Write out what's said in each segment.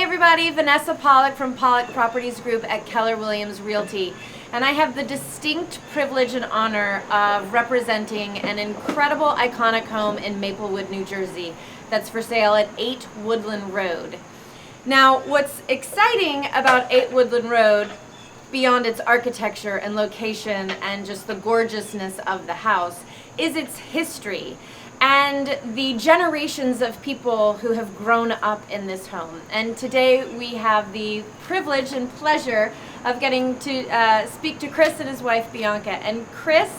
everybody, Vanessa Pollock from Pollock Properties Group at Keller Williams Realty. And I have the distinct privilege and honor of representing an incredible iconic home in Maplewood, New Jersey that's for sale at 8 Woodland Road. Now, what's exciting about 8 Woodland Road, beyond its architecture and location and just the gorgeousness of the house, is its history and the generations of people who have grown up in this home. And today we have the privilege and pleasure of getting to speak to Chris and his wife Bianca. And Chris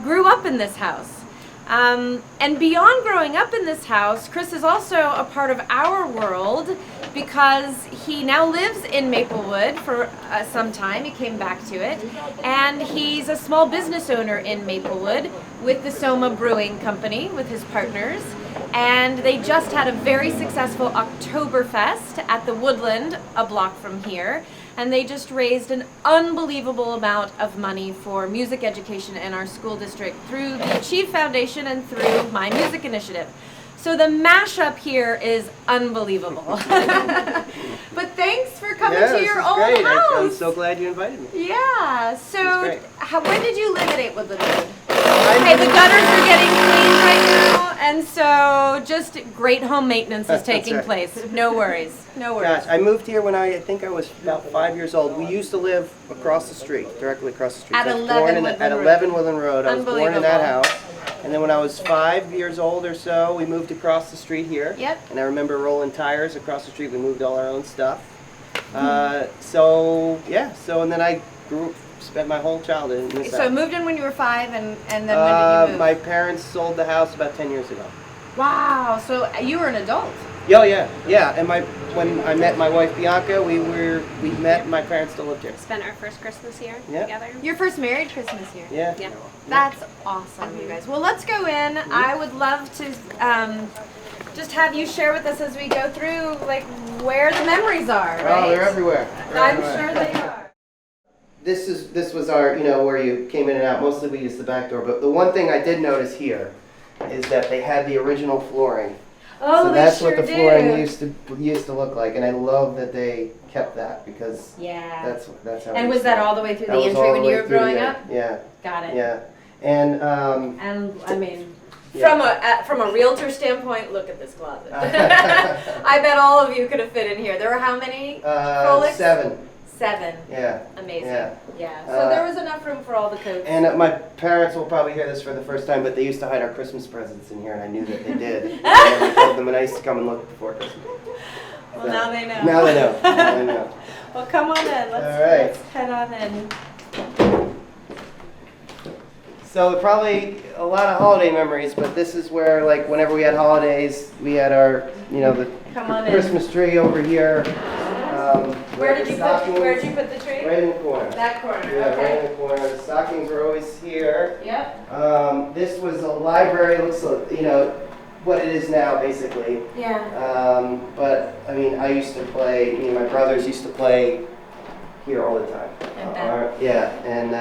grew up in this house. And beyond growing up in this house, Chris is also a part of our world because he now lives in Maplewood for some time. He came back to it. And he's a small business owner in Maplewood with the Soma Brewing Company with his partners. And they just had a very successful Oktoberfest at the Woodland, a block from here. And they just raised an unbelievable amount of money for music education in our school district through the Achieve Foundation and through My Music Initiative. So the mashup here is unbelievable. But thanks for coming to your old great. house. I'm so glad you invited me. Yeah. So when did you live at 8 Woodland Road? Okay, the gutters are getting cleaned right now, and so just great home maintenance is taking place. No worries. No worries. Gosh, I moved here when I think I was about 5 years old. We used to live across the street, directly across the street. At 11 Woodland Road. I was born in that house. And then when I was 5 years old or so, we moved across the street here. Yep. And I remember rolling tires across the street. We moved all our own stuff. So and then I spent my whole childhood in this house. So moved in when you were 5, and then when did you move? My parents sold the house about 10 years ago. Wow, so you were an adult. Oh yeah. And when I met my wife Bianca, we met. My parents still lived here. Spent our first Christmas here together. Your first married Christmas here. Yeah. That's awesome, you guys. Well, let's go in. I would love to just have you share with us as we go through, like, where the memories are. Right? Oh, they're everywhere. I'm sure they are. This was our, where you came in and out. Mostly we used the back door, but the one thing I did notice here is that they had the original flooring. Oh, so that's what the flooring do. used to look like, and I love that they kept that because that's how. And was that all the way through the entry when you were growing up? Yeah. Got it. Yeah, and I mean, from a realtor standpoint, look at this closet. I bet all of you could have fit in here. There were how many? 7. 7. Yeah. Amazing. Yeah. So there was enough room for all the coats. And my parents will probably hear this for the first time, but they used to hide our Christmas presents in here, and I knew that they did. And we told them, and I used to come and look before Christmas. Well, now they know. Now they know. Now they know. Well, come on in. Let's head on in. So probably a lot of holiday memories, but this is where, like, whenever we had holidays, we had our, the Christmas tree over here. Where did you put the tree? Right in the corner. That corner. Yeah, Okay. right in the corner. The stockings were always here. Yep. This was a library. Looks like, what it is now, basically. Yeah. But I mean, I used to play. My brothers used to play here all the time. And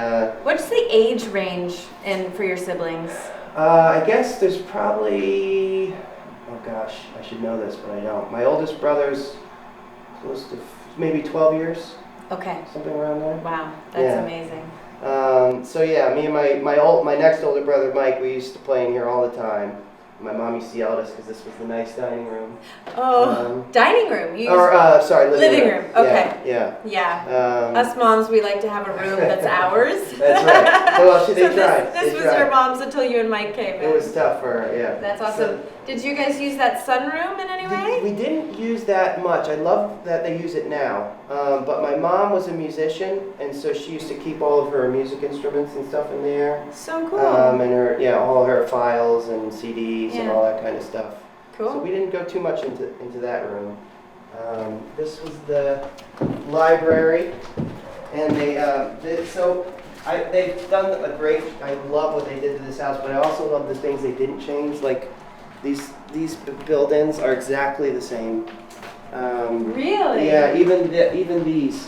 what's the age range for your siblings? I guess there's probably. Oh gosh, I should know this, but I don't. My oldest brother's close to maybe 12 years. Okay. Something around there. Wow, that's amazing. So yeah, me and my next older brother Mike, we used to play in here all the time. My mom used to yell at us because this was the nice dining room. Oh, dining room. Living room. Okay. Yeah. Us moms, we like to have a room that's ours. That's right. Well, they tried. This was your mom's until you and Mike came in. It was tough for her, yeah. That's awesome. Did you guys use that sunroom in any way? We didn't use that much. I love that they use it now. But my mom was a musician, and so she used to keep all of her music instruments and stuff in there. So cool. And all her files and CDs and all that kind of stuff. Cool. So we didn't go too much into that room. This was the library, and they've done a great. I love what they did to this house, but I also love the things they didn't change. Like these buildings are exactly the same. Really? Yeah, even these.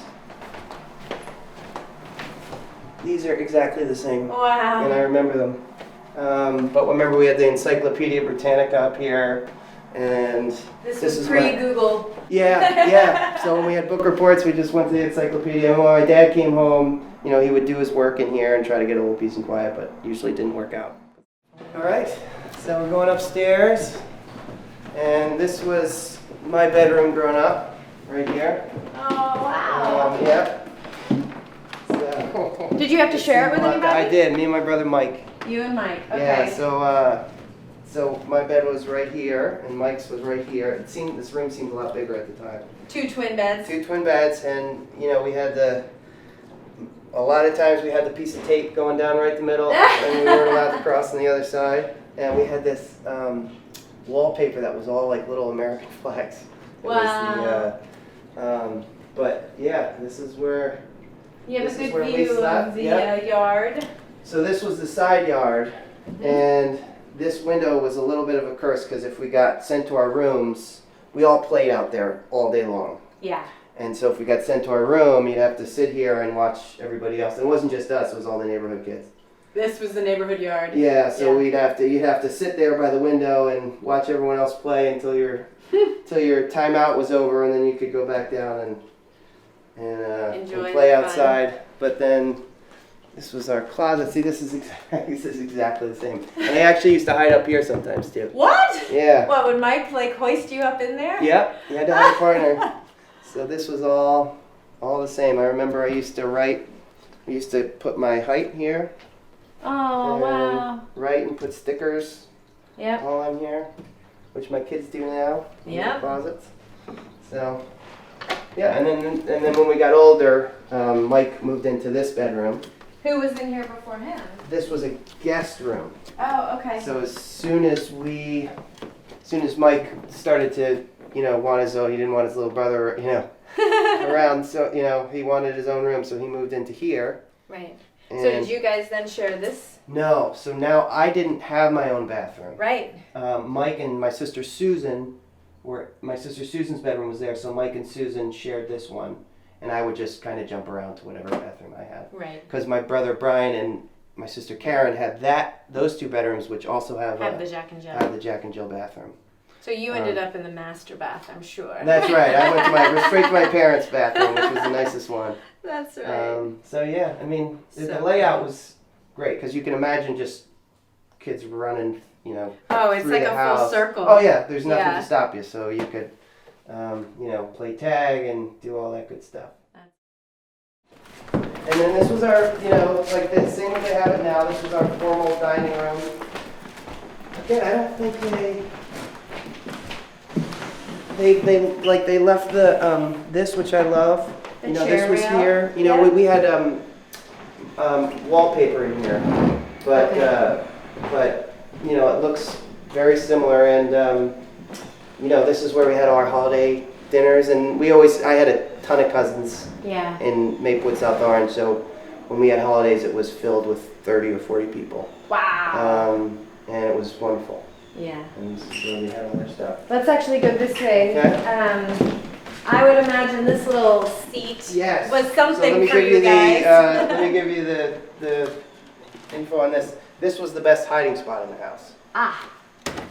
These are exactly the same. Wow. And I remember them. But remember, we had the Encyclopedia Britannica up here, and this is pre-Google. Yeah. So when we had book reports, we just went to the encyclopedia. And when my dad came home, you know, he would do his work in here and try to get a little peace and quiet, but usually it didn't work out. All right, so we're going upstairs, and this was my bedroom growing up, right here. Oh, wow. Yeah. So, did you have to share it with anybody? I did, me and my brother Mike. You and Mike, okay. Yeah, so my bed was right here, and Mike's was right here. This room seemed a lot bigger at the time. 2 twin beds. 2 twin beds, and you know, we had a lot of times we had the piece of tape going down right the middle, and we weren't allowed to cross on the other side. And we had this wallpaper that was all like little American flags. Wow. But yeah, this is where. You have this a is where good we view slept. of the Yep. yard. So this was the side yard, and this window was a little bit of a curse because if we got sent to our rooms, we all played out there all day long. Yeah. And so if we got sent to our room, you'd have to sit here and watch everybody else. And it wasn't just us; it was all the neighborhood kids. This was the neighborhood yard. Yeah, so you'd have to sit there by the window and watch everyone else play until your timeout was over, and then you could go back down and play outside. But then this was our closet. See, this is exactly the same. And I actually used to hide up here sometimes too. What? Yeah. What, would Mike like hoist you up in there? Yep, you had to have a partner. So this was all the same. I remember I used to put my height here. Oh, wow. Write and put stickers Yep. all on here, which my kids do now in their closets. So, yeah, and then when we got older, Mike moved into this bedroom. Who was in here before him? This was a guest room. Oh, okay. So as soon as Mike started to, you know, he didn't want his little brother, you know, around. So, you know, he wanted his own room, so he moved into here. Right. And so did you guys then share this? No. So now I didn't have my own bathroom. Right. Mike and my sister Susan's bedroom was there, so Mike and Susan shared this one, and I would just kind of jump around to whatever bathroom I had. Right. Because my brother Brian and my sister Karen had those 2 bedrooms, which also have the Jack and Jill. Have the Jack and Jill bathroom. So you ended up in the master bath, I'm sure. That's right. I went straight to my parents' bathroom, which was the nicest one. That's right. So yeah, I mean, the layout was great because you can imagine just kids running, you know. Oh, it's through like the a house. full circle. Oh yeah, there's nothing to stop you, so you could, you know, play tag and do all that good stuff. And then this was our, you know, like the same way they have it now. This was our formal dining room. Again, I don't think they left the this, which I love. The you know, this was rail. here. You know, we had wallpaper in here, but you know, it looks very similar. And you know, this is where we had our holiday dinners, and I had a ton of cousins. Yeah. In Maplewood, South Orange, so when we had holidays, it was filled with 30 or 40 people. Wow. And it was wonderful. Yeah. And this is where we had all their stuff. Let's actually go this way. Okay. I would imagine this little seat was something for you guys. Let me give you the info on this. This was the best hiding spot in the house. Ah.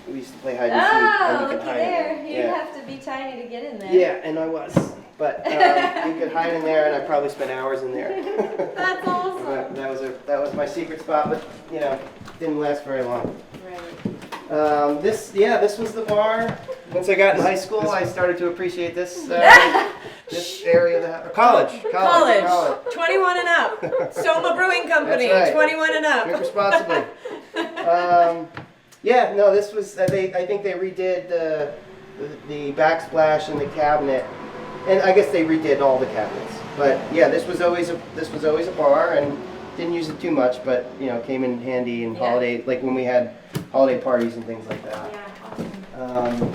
We used to play hide and seek, and you could looky hide there. in You'd have to be tiny to get in there. Yeah, and I was. But you could hide in there, and I probably spent hours in there. That's awesome. But that was my secret spot, but you know, didn't last very long. Right. This was the bar. Once I got in high school, I started to appreciate this this area of the house. College. 21 and up. Soma Brewing Company. That's right. 21 and up. Drink responsibly. Yeah, no, this was. I think they redid the backsplash and the cabinet, and I guess they redid all the cabinets. But yeah, this was always a bar, and didn't use it too much, but you know, came in handy in holiday, like when we had holiday parties and things like that. Yeah, awesome.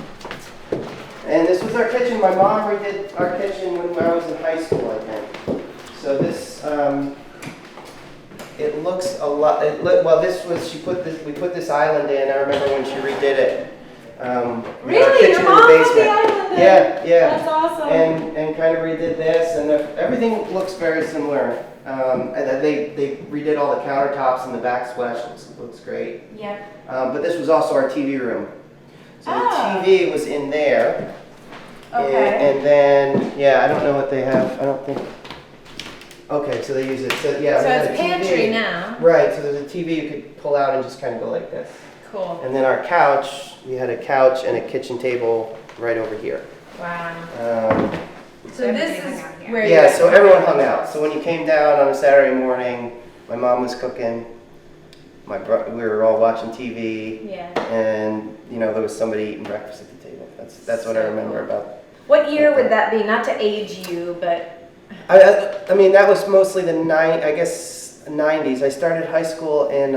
And this was our kitchen. My mom redid our kitchen when I was in high school, I think. So this, it looks a lot. We put this island in. I remember when she redid it. Really? Your mom put the island in? Yeah. That's awesome. And kind of redid this, and everything looks very similar. And then they redid all the countertops and the backsplash. Looks great. Yep. But this was also our TV room. So the TV was in there, Okay. And then, yeah, I don't know what they have. I don't think. Okay, so they use it. So yeah. So we it's had a pantry TV. now. Right. So there's a TV you could pull out and just kind of go like this. Cool. And then our couch, we had a couch and a kitchen table right over here. Wow. So this is where yeah, so everyone hung out. So when you came down on a Saturday morning, my mom was cooking. We were all watching TV. Yeah. And there was somebody eating breakfast at the table. That's what I remember about. What year would that be? Not to age you, but. I mean, that was mostly the 90s. I started high school in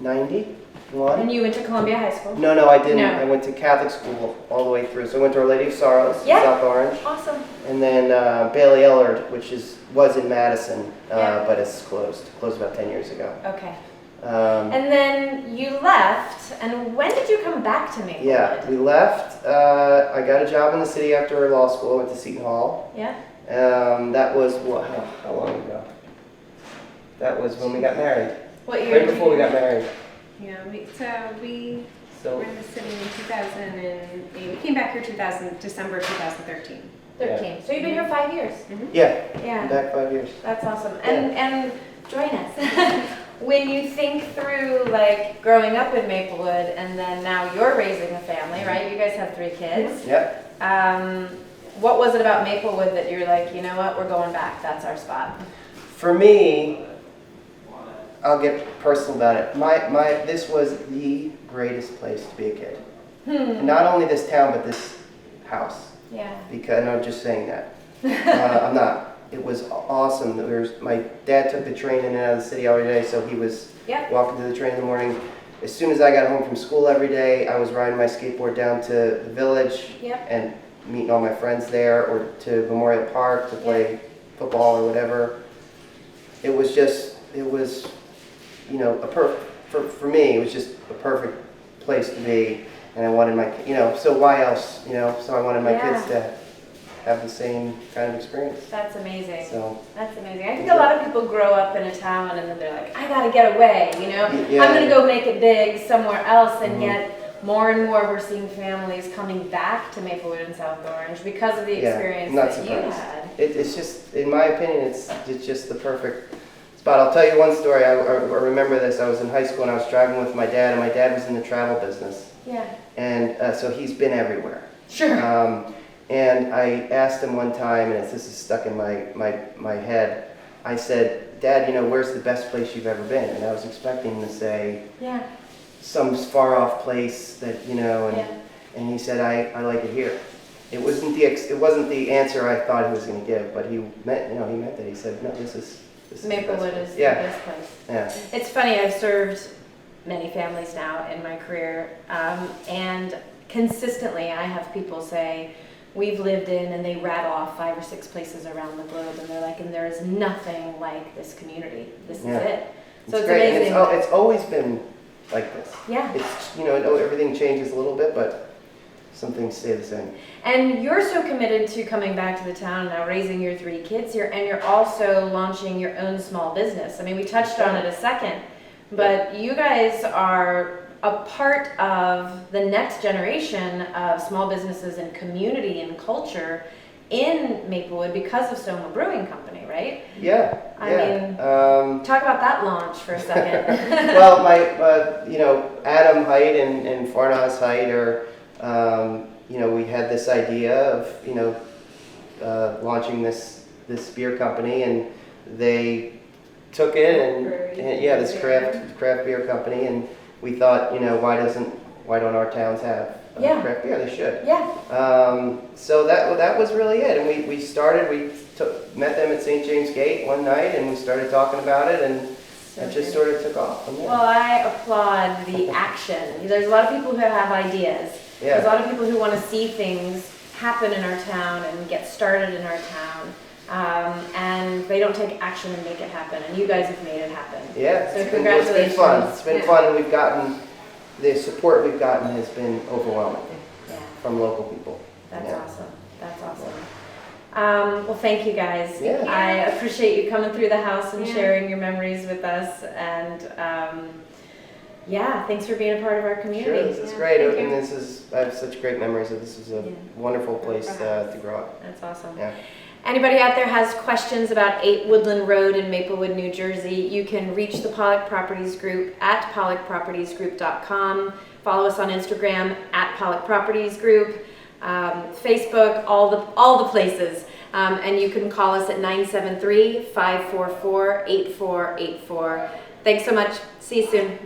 91. And you went to Columbia High School? No, I didn't. No. I went to Catholic school all the way through. So I went to Our Lady of Sorrows in South Orange. Awesome. And then Bailey Ellard, which was in Madison, but it's closed. Closed about 10 years ago. Okay. And then you left, and when did you come back to Maplewood? Yeah, we left. I got a job in the city after law school. I went to Seton Hall. Yeah. That was, how long ago? That was when we got married. What year? Right before we got married. Yeah, we were in the city in 2008. We came back here December 2013. 13. Yeah. So you've been here 5 years. Mm-hmm. Yeah. Yeah. Back 5 years. That's awesome. And join us. When you think through like growing up in Maplewood and then now you're raising a family, right? You guys have 3 kids. Yep. What was it about Maplewood that you're like, you know what, we're going back. That's our spot. For me, I'll get personal about it. This was the greatest place to be a kid. And not only this town, but this house. Yeah. Because I'm just saying that. I'm not. It was awesome. My dad took the train in and out of the city every day, so he was walking to the train in the morning. As soon as I got home from school every day, I was riding my skateboard down to the village and meeting all my friends there, or to Memorial Park to play football or whatever. It was for me, it was just a perfect place to be, and I wanted so why else, so I wanted my kids to have the same kind of experience. That's amazing. So that's amazing. I think a lot of people grow up in a town and then they're like, I gotta get away, Yeah. I'm gonna go make it big somewhere else, and yet more and more we're seeing families coming back to Maplewood and South Orange because of the experience that you had. It's just, in my opinion, it's just the perfect spot. I'll tell you one story. I remember this. I was in high school and I was driving with my dad, and my dad was in the travel business. Yeah. And so he's been everywhere. Sure. And I asked him one time, and this is stuck in my head, I said, Dad, where's the best place you've ever been? And I was expecting him to say some far off place that, and he said, I like it here. It wasn't the answer I thought he was going to give, but he meant that. He said, no, this is Maplewood is the best place. Yeah. It's funny, I've served many families now in my career, and consistently I have people say, we've lived in, and they rattle off 5 or 6 places around the globe, and they're like, and there is nothing like this community. This is it. So it's amazing. It's always been like this. Yeah. It's everything changes a little bit, but some things stay the same. And you're so committed to coming back to the town now, raising your 3 kids here, and you're also launching your own small business. I mean, we touched on it a second, but you guys are a part of the next generation of small businesses and community and culture in Maplewood because of Soma Brewing Company, right? Yeah. I mean, talk about that launch for a second. Well, Adam Height and Farnaz Height are, we had this idea of, launching this beer company, and they took it this craft beer company, and we thought, why don't our towns have craft beer? They should. Yeah. So that was really it, and we started. Met them at St. James Gate one night, and we started talking about it, and it just sort of took off from there. Well, I applaud the action. There's a lot of people who have ideas. Yeah. There's a lot of people who want to see things happen in our town and get started in our town. And they don't take action and make it happen, and you guys have made it happen. Yeah, so congratulations. It's been fun. It's been fun, and we've gotten, the support we've gotten has been overwhelming from local people. That's awesome. That's awesome. Well, thank you guys. Yeah. I appreciate you coming through the house and sharing your memories with us, and Yeah, thanks for being a part of our community. Sure, this is great. Thank you. And I have such great memories of this. Is a wonderful place to grow up. That's awesome. Yeah. Anybody out there has questions about 8 Woodland Road in Maplewood, New Jersey, you can reach the Pollock Properties Group at pollockpropertiesgroup.com. Follow us on Instagram at Pollock Properties Group, Facebook, all the places. And you can call us at 973-544-8484. Thanks so much. See you soon.